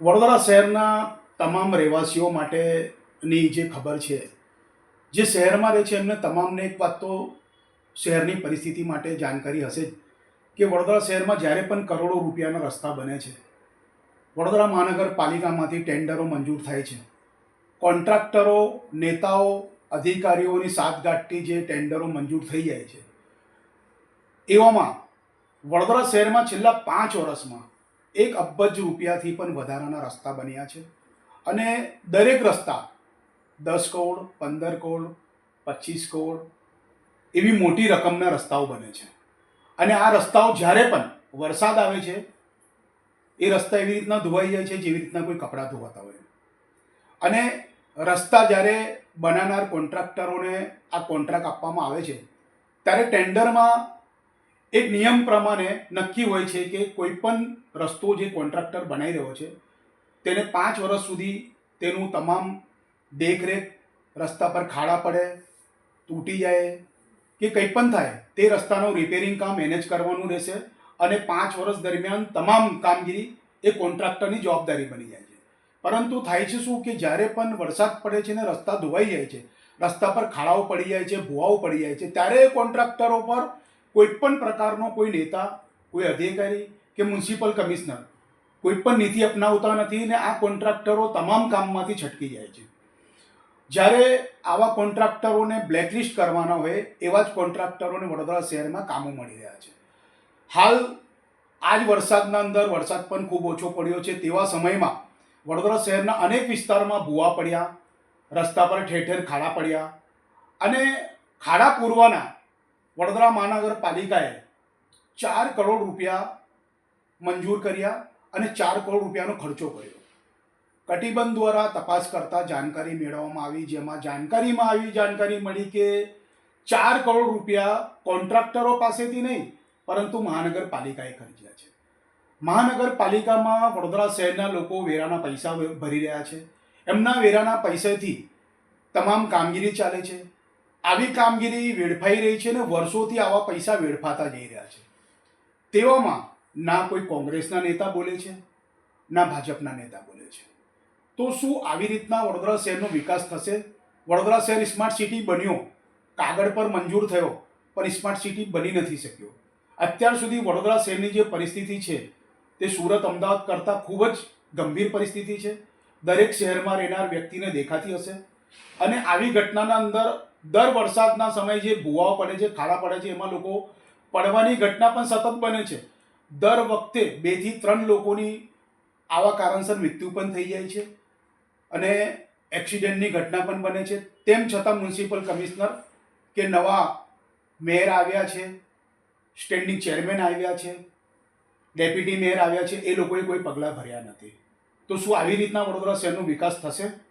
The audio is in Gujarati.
વડોદરા શહેરના તમામ રહેવાસીઓ માટેની જે ખબર છે, જે શહેરમાં રહે છે એમને તમામને એક વાત તો શહેરની પરિસ્થિતિ માટે જાણકારી હશે જ કે વડોદરા શહેરમાં જ્યારે પણ કરોડો રૂપિયાના રસ્તા બને છે, વડોદરા મહાનગરપાલિકામાંથી ટેન્ડરો મંજૂર થાય છે, કોન્ટ્રાક્ટરો, નેતાઓ, અધિકારીઓની સાઠગાંઠથી જે ટેન્ડરો મંજૂર થઈ જાય છે, એવામાં વડોદરા શહેરમાં છેલ્લા 5 વર્ષમાં 1 અબજ રૂપિયાથી પણ વધારાના રસ્તા બન્યા છે અને દરેક રસ્તા 10 કરોડ, 15 કરોડ, 25 કરોડ એવી મોટી રકમના રસ્તાઓ બને છે. અને આ રસ્તાઓ જ્યારે પણ વરસાદ આવે છે, એ રસ્તા એવી રીતના ધોવાઈ જાય છે જેવી રીતના કોઈ કપડાં ધોવાતા હોય. અને રસ્તા જ્યારે બનાવનાર કોન્ટ્રાક્ટરોને આ કોન્ટ્રાક્ટ આપવામાં આવે છે, ત્યારે ટેન્ડરમાં એક નિયમ પ્રમાણે નક્કી હોય છે કે કોઈ પણ રસ્તો જે કોન્ટ્રાક્ટર બનાવી રહ્યો છે તેને 5 વર્ષ સુધી તેનું તમામ દેખરેખ, રસ્તા પર ખાડા પડે, તૂટી જાય કે કંઈ પણ થાય તે રસ્તાનું રિપેરિંગ કામ એને જ કરવાનું રહેશે અને 5 વર્ષ દરમિયાન તમામ કામગીરી એ કોન્ટ્રાક્ટરની જવાબદારી બની જાય છે. પરંતુ થાય છે શું કે જ્યારે પણ વરસાદ પડે છે ને રસ્તા ધોવાઈ જાય છે, રસ્તા પર ખાડાઓ પડી જાય છે, ભૂવાઓ પડી જાય છે, ત્યારે કોન્ટ્રાક્ટરો પર કોઈ પણ પ્રકારનો કોઈ નેતા, કોઈ અધિકારી કે મ્યુનિસિપલ કમિશનર કોઈ પણ નીતિ અપનાવતા નથી ને આ કોન્ટ્રાક્ટરો તમામ કામમાંથી છટકી જાય છે. જ્યારે આવા કોન્ટ્રાક્ટરોને બ્લેકલિસ્ટ કરવાના હોય એવા જ કોન્ટ્રાક્ટરોને વડોદરા શહેરમાં કામો મળી રહ્યા છે. હાલ આ જ વરસાદના અંદર વરસાદ પણ ખૂબ ઓછો પડ્યો છે, તેવા સમયમાં વડોદરા શહેરના અનેક વિસ્તારમાં ભૂવા પડ્યા, રસ્તા પર ઠેર ઠેર ખાડા પડ્યા અને ખાડા પૂરવાના વડોદરા મહાનગરપાલિકાએ 4 કરોડ રૂપિયા મંજૂર કર્યા અને 4 કરોડ રૂપિયાનો ખર્ચો કર્યો. કટિબંધ દ્વારા તપાસ કરતા જાણકારી મેળવવામાં આવી, જેમાં જાણકારી મળી કે 4 કરોડ રૂપિયા કોન્ટ્રાક્ટરો પાસેથી નહીં પરંતુ મહાનગરપાલિકાએ ખર્ચ્યા છે. મહાનગરપાલિકામાં વડોદરા શહેરના લોકો વેરાના પૈસા ભરી રહ્યા છે, એમના વેરાના પૈસાથી તમામ કામગીરી ચાલે છે. આવી કામગીરી વેડફાઈ રહી છે ને વર્ષોથી આવા પૈસા વેડફાતા જઈ રહ્યા છે. તેવામાં ના કોઈ કોંગ્રેસના નેતા બોલે છે, ના ભાજપના નેતા બોલે છે. તો શું આવી રીતના વડોદરા શહેરનો વિકાસ થશે? વડોદરા શહેર સ્માર્ટ સિટી બન્યો, કાગળ પર મંજૂર થયો, પણ સ્માર્ટ સિટી બની નથી શક્યો. અત્યાર સુધી વડોદરા શહેરની જે પરિસ્થિતિ છે તે સુરત, અમદાવાદ કરતાં ખૂબ જ ગંભીર પરિસ્થિતિ છે. દરેક શહેરમાં રહેનાર વ્યક્તિને દેખાતી હશે. અને આવી ઘટનાના અંદર દર વરસાદના સમયે જે ભૂવાઓ પડે છે, ખાડા પડે છે, એમાં લોકો પડવાની ઘટના પણ સતત બને છે. દર વખતે 2 થી 3 લોકોની આવા કારણસર મૃત્યુ પણ થઈ જાય છે અને એક્સિડન્ટની ઘટના પણ બને છે. તેમ છતાં મ્યુનિસિપલ કમિશનર કે નવા મેયર આવ્યા છે, સ્ટેન્ડિંગ ચેરમેન આવ્યા છે, ડેપ્યુટી મેયર આવ્યા છે, એ લોકોએ કોઈ પગલાં ભર્યા નથી. તો શું આવી રીતના વડોદરા શહેરનો વિકાસ થશે?